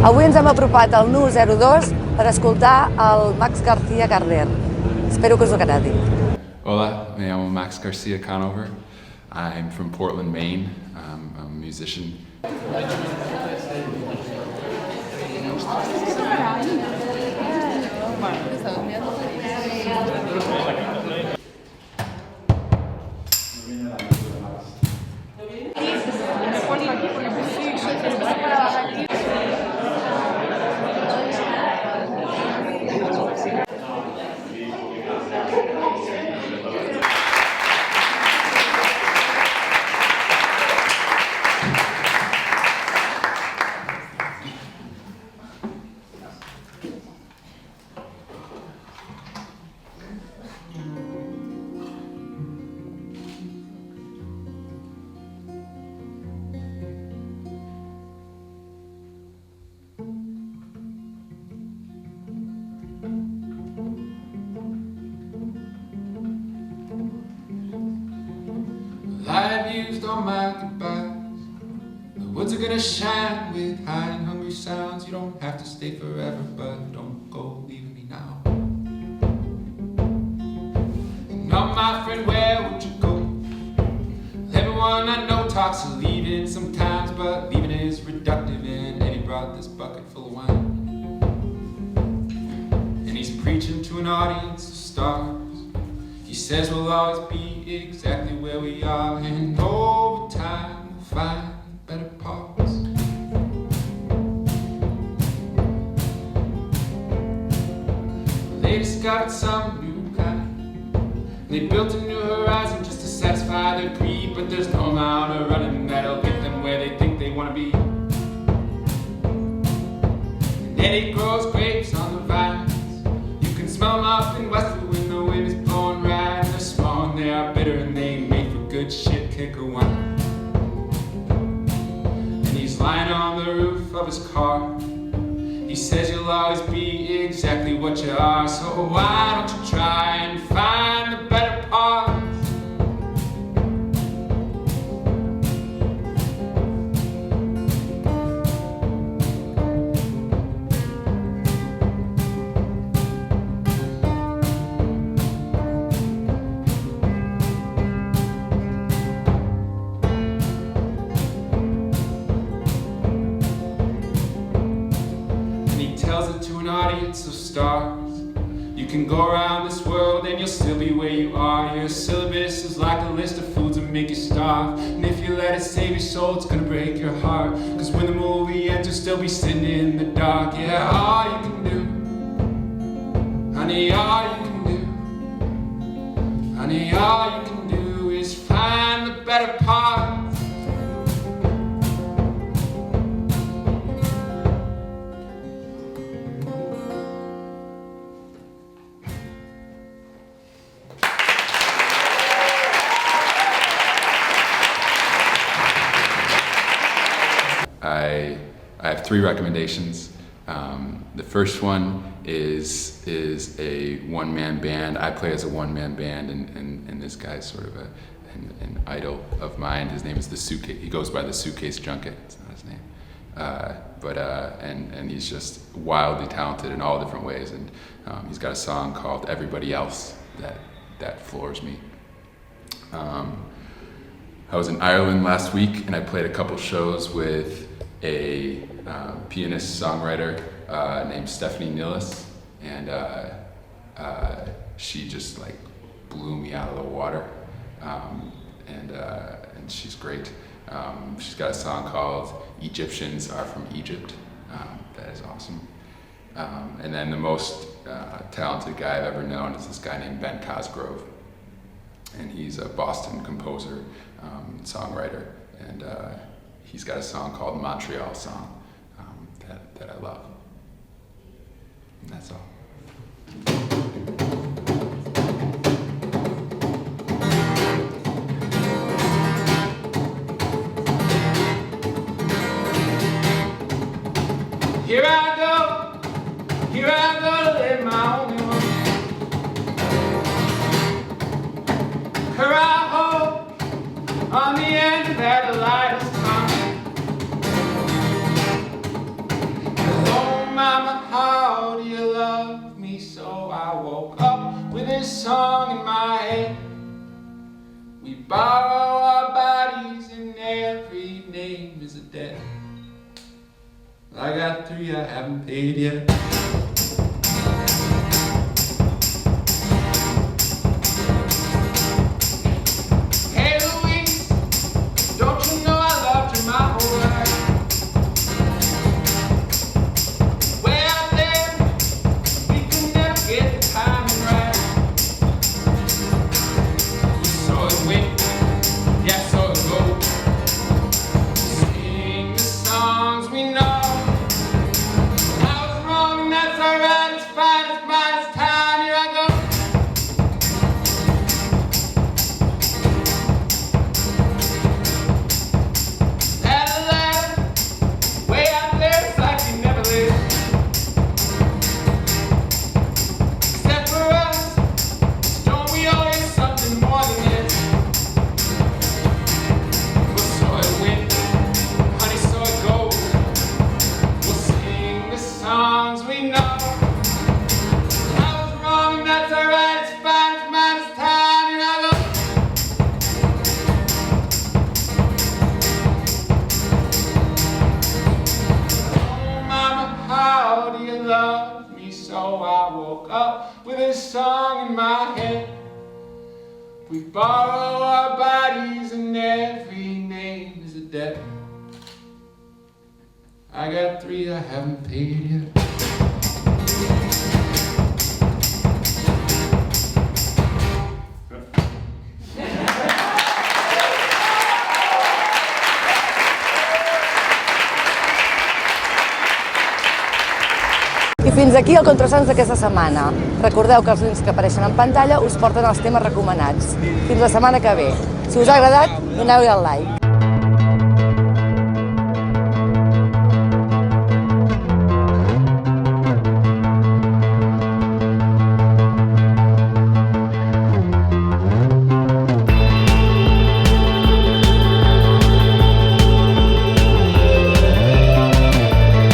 Avui ens hem apropat al NU 02 per escoltar el Max Garcia Garder. Espero que us agradi. Hola, me llamo Max Garcia Conover. I'm from Portland, Maine. I'm a musician. I've used all my goodbyes. The woods are gonna shine with high and hungry sounds. You don't have to stay forever, but don't go leaving me now. And now, my friend, where would you go? Everyone I know talks of leaving sometimes, but leaving is reductive, and Eddie brought this bucket full of wine. And he's preaching to an audience of stars. He says we'll always be exactly where we are, and over time we'll find better parts. They discovered some new kind. They built a new horizon just to satisfy their greed, but there's no amount of running that'll get them where they think they want to be. And Eddie grows grapes on the vines. You can smell them up in Westwood when the wind is blowing right. And they're small and they are bitter and they make for good shit kicker wine. And he's lying on the roof of his car. He says you'll always be exactly what you are, so why don't you try and find the better parts? Tells it to an audience of stars. You can go around this world and you'll still be where you are. Your syllabus is like a list of foods that make you starve. And if you let it save your soul, it's gonna break your heart. Cause when the movie ends, you'll still be sitting in the dark. Yeah, all you can do, honey, all you can do, honey, all you can do is find the better parts. I have three recommendations. The first one is a one-man band. I play as a one-man band, and this guy's sort of an idol of mine. His name is the Suitcase. He goes by the Suitecase Junket. It's not his name, and he's just wildly talented in all different ways. And he's got a song called "Everybody Else" that floors me. I was in Ireland last week, and I played a couple shows with a pianist-songwriter named Stepahie Nilles, and she just like blew me out of the water, and she's great. She's got a song called "Egyptians Are From Egypt." That is awesome. And then the most talented guy I've ever known is this guy named Ben Cosgrove, and he's a Boston composer, songwriter, and he's got a song called "Montreal Song" that I love. And that's all. Here I go to live my only one. Here I hope on the end of that light is coming. this song in my head. We borrow our bodies and every name is a debt. I got 3 I haven't paid yet. Hey Louise, don't you know I loved you my whole life? Way out there, we could never get the timing right. So it went, yeah, so it goes. Sing the songs we know. That's alright, it's fine, it's mine, it's time, here I go. Had a letter, way out there, it's like you never lived. Except for us, don't we owe you something more than this? Well, so it went, honey, so it goes. We'll sing the songs we know. I was wrong and that's alright, it's fine, it's mine, it's time, here I go. Oh mama, how do you love me so? I woke up with this song in my head. We borrow our bodies and every name is a debt. I got 3 I haven't paid yet. I fins aquí el Contrasens d'aquesta setmana. Recordeu que els links que apareixen en pantalla us porten als temes recomanats. Fins la setmana que ve. Si us ha agradat, doneu-hi el like.